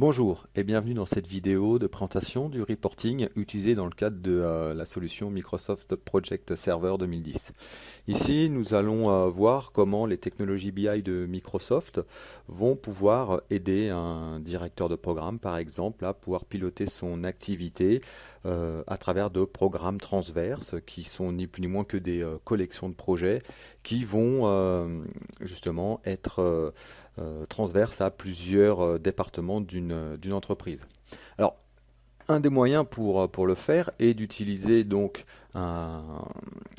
Bonjour et bienvenue dans cette vidéo de présentation du reporting utilisé dans le cadre de la solution Microsoft Project Server 2010. Ici, nous allons voir comment les technologies BI de Microsoft vont pouvoir aider un directeur de programme, par exemple, à pouvoir piloter son activité à travers de programmes transverses qui sont ni plus ni moins que des collections de projets qui vont justement être transverses à plusieurs départements d'une entreprise. Alors, un des moyens pour le faire est d'utiliser donc un,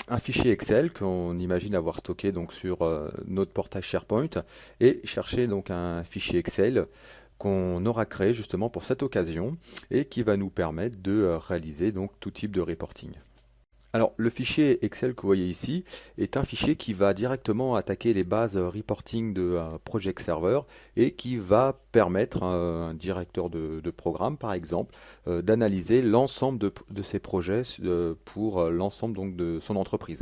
un fichier Excel qu'on imagine avoir stocké donc sur notre portail SharePoint et chercher donc un fichier Excel qu'on aura créé justement pour cette occasion et qui va nous permettre de réaliser donc tout type de reporting. Alors, le fichier Excel que vous voyez ici est un fichier qui va directement attaquer les bases reporting de Project Server et qui va permettre à un directeur de programme, par exemple, d'analyser l'ensemble de ses projets pour l'ensemble donc de son entreprise.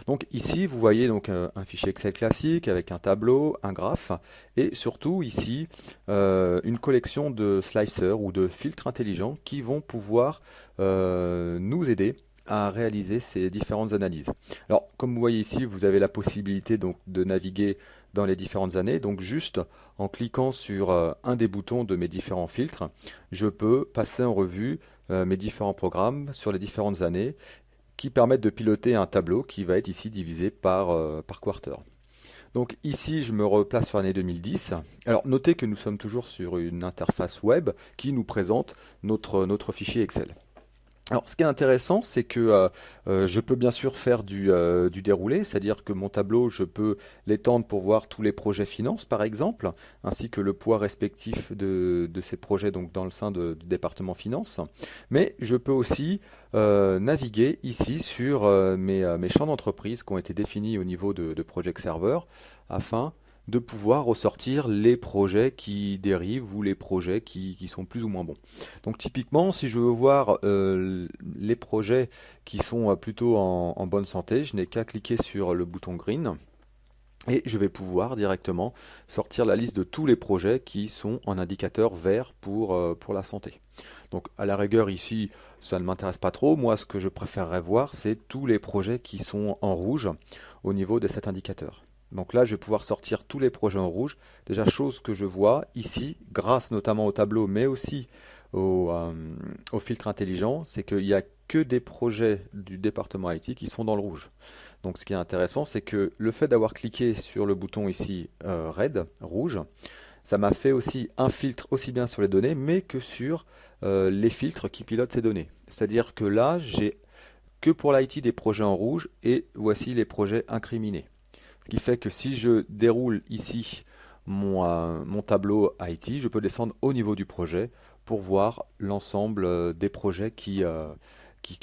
Donc ici, vous voyez donc un fichier Excel classique avec un tableau, un graphe et surtout ici une collection de slicers ou de filtres intelligents qui vont pouvoir nous aider à réaliser ces différentes analyses. Alors, comme vous voyez ici, vous avez la possibilité donc de naviguer dans les différentes années. Donc, juste en cliquant sur un des boutons de mes différents filtres, je peux passer en revue mes différents programmes sur les différentes années qui permettent de piloter un tableau qui va être ici divisé par quarter. Donc ici, je me replace sur l'année 2010. Alors, notez que nous sommes toujours sur une interface web qui nous présente notre fichier Excel. Alors, ce qui est intéressant, c'est que je peux bien sûr faire du déroulé, c'est-à-dire que mon tableau, je peux l'étendre pour voir tous les projets finances, par exemple, ainsi que le poids respectif de ces projets donc, dans le sein du département finance. Mais je peux aussi naviguer ici sur mes champs d'entreprise qui ont été définis au niveau de Project Server afin de pouvoir ressortir les projets qui dérivent ou les projets qui sont plus ou moins bons. Donc typiquement, si je veux voir les projets qui sont plutôt en bonne santé, je n'ai qu'à cliquer sur le bouton green et je vais pouvoir directement sortir la liste de tous les projets qui sont en indicateur vert pour la santé. Donc à la rigueur ici, ça ne m'intéresse pas trop. Moi, ce que je préférerais voir, c'est tous les projets qui sont en rouge au niveau de cet indicateur. Donc là, je vais pouvoir sortir tous les projets en rouge. Déjà, chose que je vois ici, grâce notamment au tableau, mais aussi au filtre intelligent, c'est qu'il n'y a que des projets du département IT qui sont dans le rouge. Donc ce qui est intéressant, c'est que le fait d'avoir cliqué sur le bouton ici red, rouge, ça m'a fait aussi un filtre aussi bien sur les données, mais que sur les filtres qui pilotent ces données. C'est-à-dire que là, j'ai que pour l'IT des projets en rouge et voici les projets incriminés. Ce qui fait que si je déroule ici mon tableau IT, je peux descendre au niveau du projet pour voir l'ensemble des projets qui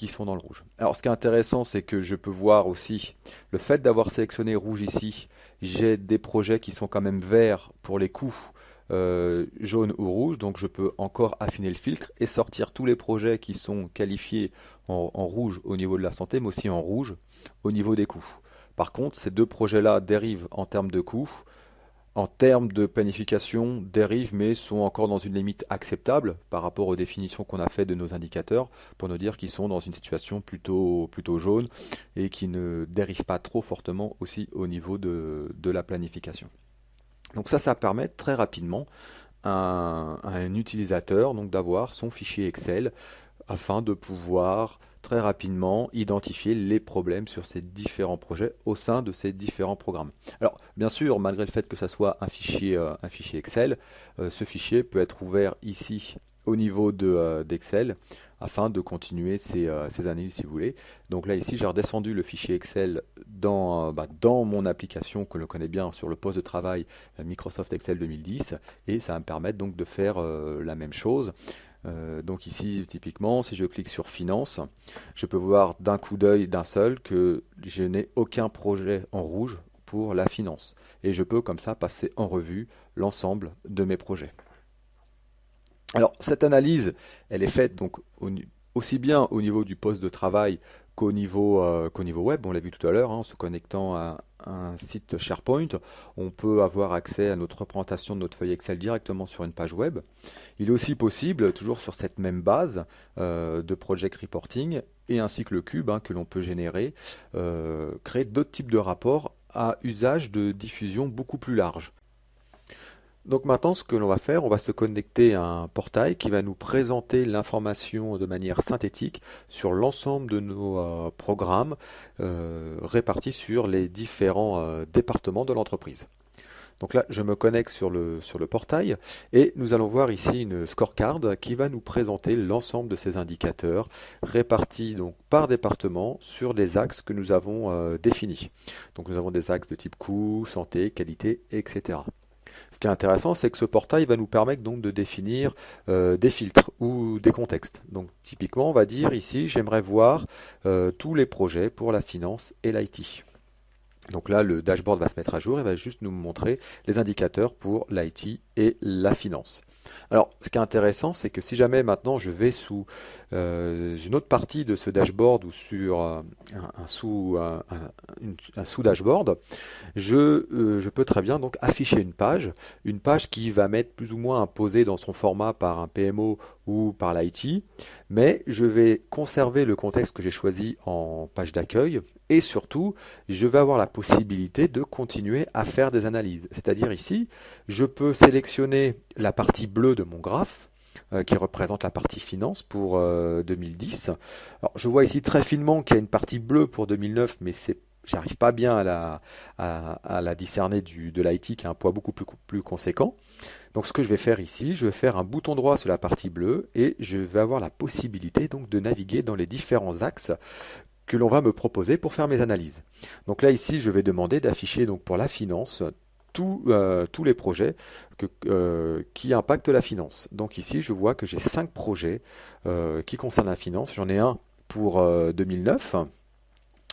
sont dans le rouge. Alors ce qui est intéressant, c'est que je peux voir aussi le fait d'avoir sélectionné rouge ici, j'ai des projets qui sont quand même verts pour les coûts jaune ou rouge, donc je peux encore affiner le filtre et sortir tous les projets qui sont qualifiés en rouge au niveau de la santé, mais aussi en rouge au niveau des coûts. Par contre, ces deux projets-là dérivent en termes de coûts, en termes de planification, dérivent, mais sont encore dans une limite acceptable par rapport aux définitions qu'on a fait de nos indicateurs, pour nous dire qu'ils sont dans une situation plutôt jaune et qui ne dérivent pas trop fortement aussi au niveau de la planification. Donc ça permet très rapidement à un utilisateur donc d'avoir son fichier Excel afin de pouvoir très rapidement identifier les problèmes sur ces différents projets au sein de ces différents programmes. Alors, bien sûr, malgré le fait que ça soit un fichier Excel, ce fichier peut être ouvert ici au niveau d'Excel afin de continuer ces analyses si vous voulez. Donc là, ici, j'ai redescendu le fichier Excel dans mon application que l'on connaît bien sur le poste de travail Microsoft Excel 2010 et ça va me permettre donc de faire la même chose. Donc ici, typiquement, si je clique sur Finance, je peux voir d'un coup d'œil, d'un seul, que je n'ai aucun projet en rouge pour la finance. Et je peux comme ça passer en revue l'ensemble de mes projets. Alors, cette analyse, elle est faite donc aussi bien au niveau du poste de travail qu'au niveau web. On l'a vu tout à l'heure, hein, en se connectant à un site SharePoint, on peut avoir accès à notre représentation de notre feuille Excel directement sur une page web. Il est aussi possible, toujours sur cette même base de Project Reporting, et ainsi que le cube hein, que l'on peut générer, créer d'autres types de rapports à usage de diffusion beaucoup plus large. Donc maintenant, ce que l'on va faire, on va se connecter à un portail qui va nous présenter l'information de manière synthétique sur l'ensemble de nos programmes répartis sur les différents départements de l'entreprise. Donc là, je me connecte sur le portail et nous allons voir ici une scorecard qui va nous présenter l'ensemble de ces indicateurs répartis donc par département sur des axes que nous avons définis. Donc nous avons des axes de type coût, santé, qualité, etc. Ce qui est intéressant, c'est que ce portail va nous permettre donc de définir des filtres ou des contextes. Donc typiquement, on va dire ici, j'aimerais voir tous les projets pour la finance et l'IT. Donc là, le dashboard va se mettre à jour et va juste nous montrer les indicateurs pour l'IT et la finance. Alors, ce qui est intéressant, c'est que si jamais maintenant je vais sous une autre partie de ce dashboard ou sur un sous-dashboard, je peux très bien donc afficher une page qui va mettre plus ou moins imposée dans son format par un PMO ou par l'IT, mais je vais conserver le contexte que j'ai choisi en page d'accueil et surtout, je vais avoir la possibilité de continuer à faire des analyses. C'est-à-dire ici, je peux sélectionner la partie bleue de mon graphe qui représente la partie finance pour 2010. Alors, je vois ici très finement qu'il y a une partie bleue pour 2009, mais j'arrive pas bien à la discerner de l'IT qui a un poids beaucoup plus conséquent. Donc ce que je vais faire ici, je vais faire un bouton droit sur la partie bleue et je vais avoir la possibilité donc de naviguer dans les différents axes que l'on va me proposer pour faire mes analyses. Donc là ici, je vais demander d'afficher donc pour la finance tous les projets qui impactent la finance. Donc ici, je vois que j'ai 5 projets qui concernent la finance. J'en ai un pour 2009,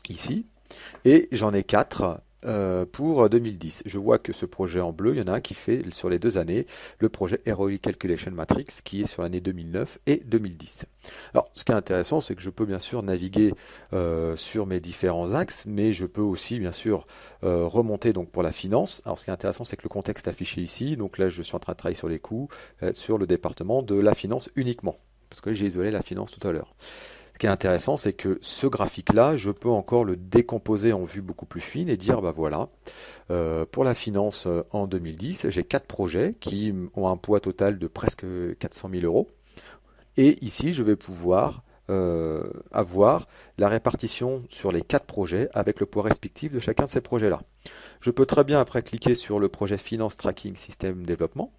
ici, et j'en ai 4 pour 2010. Je vois que ce projet en bleu, il y en a un qui fait sur les 2 années le projet Heroic Calculation Matrix qui est sur l'année 2009 et 2010. Alors, ce qui est intéressant, c'est que je peux bien sûr naviguer sur mes différents axes, mais je peux aussi bien sûr remonter donc pour la finance. Alors, ce qui est intéressant, c'est que le contexte affiché ici, donc là, je suis en train de travailler sur les coûts, sur le département de la finance uniquement, parce que j'ai isolé la finance tout à l'heure. Ce qui est intéressant, c'est que ce graphique-là, je peux encore le décomposer en vue beaucoup plus fine et dire, bah voilà, pour la finance en 2010, j'ai 4 projets qui ont un poids total de presque 400 000 euros. Et ici, je vais pouvoir avoir la répartition sur les 4 projets avec le poids respectif de chacun de ces projets-là. Je peux très bien après cliquer sur le projet Finance Tracking System Développement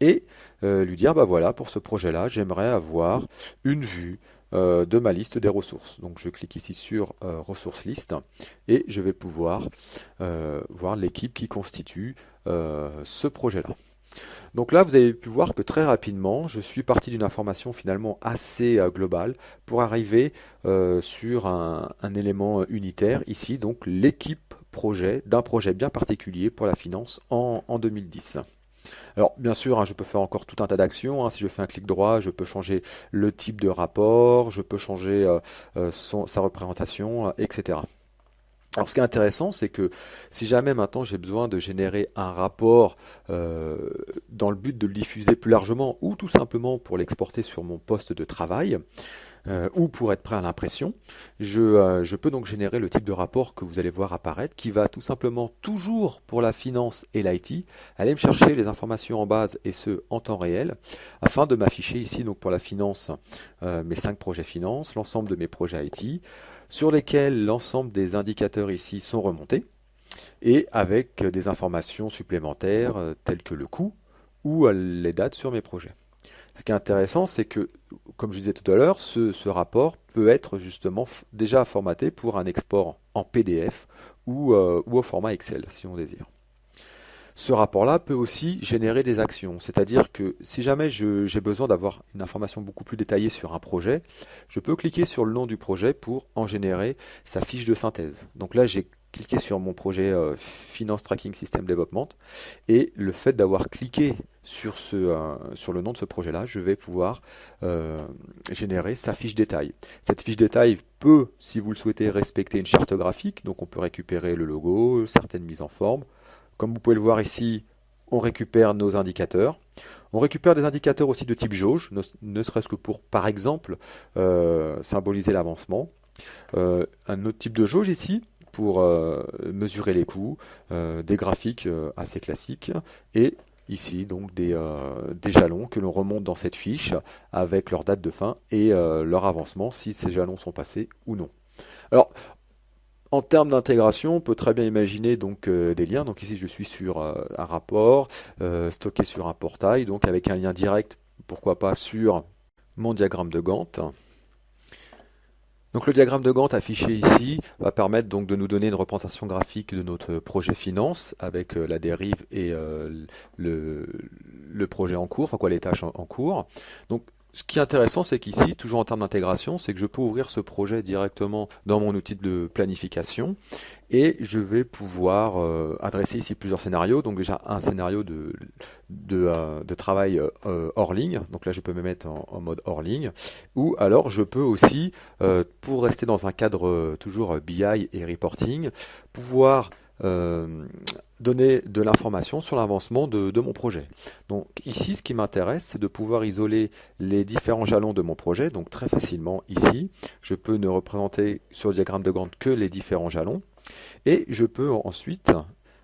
et lui dire, bah voilà, pour ce projet-là, j'aimerais avoir une vue de ma liste des ressources. Donc je clique ici sur ressources list et je vais pouvoir voir l'équipe qui constitue ce projet-là. Donc là, vous avez pu voir que très rapidement, je suis parti d'une information finalement assez globale pour arriver sur un élément unitaire, ici donc l'équipe projet d'un projet bien particulier pour la finance en 2010. Alors bien sûr, hein, je peux faire encore tout un tas d'actions. Hein. Si je fais un clic droit, je peux changer le type de rapport, je peux changer sa représentation, etc. Alors ce qui est intéressant, c'est que si jamais maintenant j'ai besoin de générer un rapport dans le but de le diffuser plus largement ou tout simplement pour l'exporter sur mon poste de travail, ou pour être prêt à l'impression, je peux donc générer le type de rapport que vous allez voir apparaître qui va tout simplement toujours pour la finance et l'IT aller me chercher les informations en base et ce en temps réel afin de m'afficher ici donc pour la finance mes 5 projets finance, l'ensemble de mes projets IT sur lesquels l'ensemble des indicateurs ici sont remontés et avec des informations supplémentaires telles que le coût ou les dates sur mes projets. Ce qui est intéressant, c'est que, comme je disais tout à l'heure, ce rapport peut être justement déjà formaté pour un export en PDF ou au format Excel, si on désire. Ce rapport-là peut aussi générer des actions. C'est-à-dire que si jamais j'ai besoin d'avoir une information beaucoup plus détaillée sur un projet, je peux cliquer sur le nom du projet pour en générer sa fiche de synthèse. Donc là, j'ai cliqué sur mon projet Finance Tracking System Development et le fait d'avoir cliqué sur le nom de ce projet-là, je vais pouvoir générer sa fiche détail. Cette fiche détail peut, si vous le souhaitez, respecter une charte graphique. Donc on peut récupérer le logo, certaines mises en forme. Comme vous pouvez le voir ici, on récupère nos indicateurs. On récupère des indicateurs aussi de type jauge, ne serait-ce que pour, par exemple, symboliser l'avancement. Un autre type de jauge ici, pour mesurer les coûts, des graphiques assez classiques, et ici donc des jalons que l'on remonte dans cette fiche avec leur date de fin et leur avancement, si ces jalons sont passés ou non. Alors, en termes d'intégration, on peut très bien imaginer donc des liens. Donc ici, je suis sur un rapport stocké sur un portail, donc avec un lien direct, pourquoi pas sur mon diagramme de Gantt. Donc le diagramme de Gantt affiché ici va permettre donc de nous donner une représentation graphique de notre projet finance avec la dérive et le projet en cours, enfin quoi, les tâches en cours. Donc ce qui est intéressant, c'est qu'ici, toujours en termes d'intégration, c'est que je peux ouvrir ce projet directement dans mon outil de planification et je vais pouvoir adresser ici plusieurs scénarios. Donc déjà un scénario de travail hors ligne, donc là je peux me mettre en mode hors ligne, ou alors je peux aussi, pour rester dans un cadre toujours BI et reporting, pouvoir donner de l'information sur l'avancement de mon projet. Donc ici, ce qui m'intéresse, c'est de pouvoir isoler les différents jalons de mon projet. Donc très facilement ici, je peux ne représenter sur le diagramme de Gantt que les différents jalons. Et je peux ensuite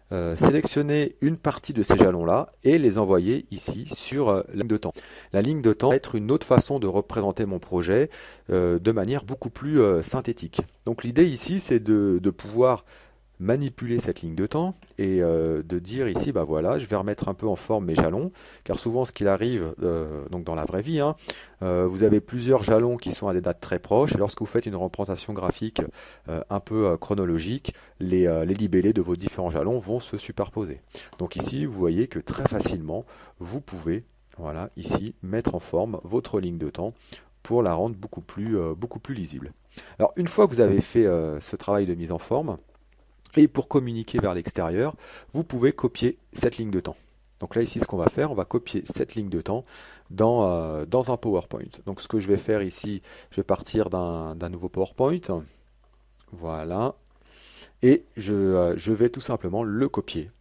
sélectionner une partie de ces jalons-là et les envoyer ici sur la ligne de temps. La ligne de temps va être une autre façon de représenter mon projet de manière beaucoup plus synthétique. Donc l'idée ici, c'est de pouvoir manipuler cette ligne de temps et de dire ici, bah voilà, je vais remettre un peu en forme mes jalons, car souvent ce qu'il arrive donc dans la vraie vie, hein, vous avez plusieurs jalons qui sont à des dates très proches, et lorsque vous faites une représentation graphique un peu chronologique, les libellés de vos différents jalons vont se superposer. Donc ici, vous voyez que très facilement, vous pouvez, voilà, ici, mettre en forme votre ligne de temps pour la rendre beaucoup plus lisible. Alors, une fois que vous avez fait ce travail de mise en forme, et pour communiquer vers l'extérieur, vous pouvez copier cette ligne de temps. Donc là, ici, ce qu'on va faire, on va copier cette ligne de temps dans un PowerPoint. Donc ce que je vais faire ici, je vais partir d'un nouveau PowerPoint. Voilà. Et je vais tout simplement le copier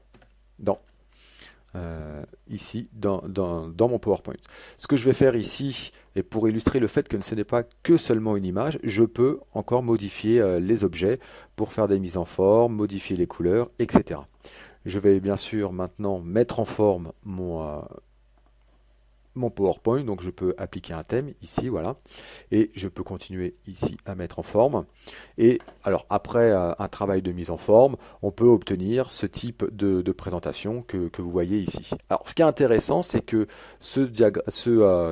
ici dans mon PowerPoint. Ce que je vais faire ici, et pour illustrer le fait que ce n'est pas que seulement une image, je peux encore modifier les objets pour faire des mises en forme, modifier les couleurs, etc. Je vais bien sûr maintenant mettre en forme mon PowerPoint, donc je peux appliquer un thème ici, voilà, et je peux continuer ici à mettre en forme. Et alors après un travail de mise en forme, on peut obtenir ce type de présentation que vous voyez ici. Alors ce qui est intéressant, c'est que ce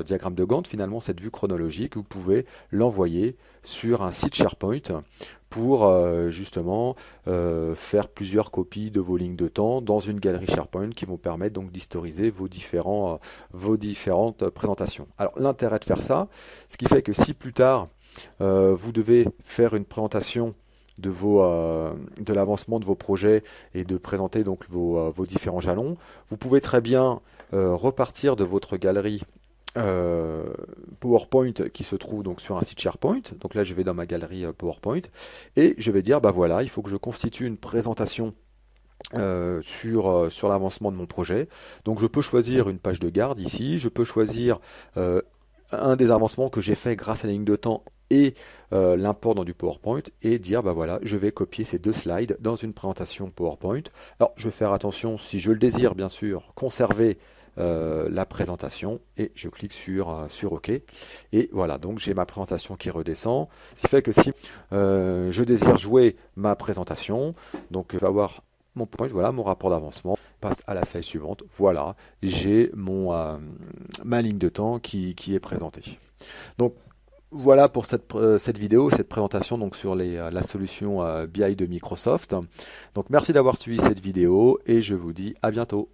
diagramme de Gantt, finalement cette vue chronologique, vous pouvez l'envoyer sur un site SharePoint pour justement faire plusieurs copies de vos lignes de temps dans une galerie SharePoint qui vont permettre donc d'historiser vos différentes présentations. Alors l'intérêt de faire ça, ce qui fait que si plus tard vous devez faire une présentation de l'avancement de vos projets et de présenter donc vos différents jalons, vous pouvez très bien repartir de votre galerie PowerPoint qui se trouve donc sur un site SharePoint. Donc là je vais dans ma galerie PowerPoint et je vais dire bah voilà, il faut que je constitue une présentation sur l'avancement de mon projet. Donc je peux choisir une page de garde ici, je peux choisir un des avancements que j'ai fait grâce à la ligne de temps et l'import dans du PowerPoint et dire bah voilà, je vais copier ces deux slides dans une présentation PowerPoint. Alors je vais faire attention, si je le désire bien sûr, conserver la présentation et je clique sur OK et voilà, donc j'ai ma présentation qui redescend, ce qui fait que si je désire jouer ma présentation, donc je vais avoir mon point, voilà mon rapport d'avancement, passe à la slide suivante, voilà, j'ai ma ligne de temps qui est présentée. Donc Voilà pour cette vidéo, cette présentation donc sur la solution BI de Microsoft. Donc merci d'avoir suivi cette vidéo et je vous dis à bientôt.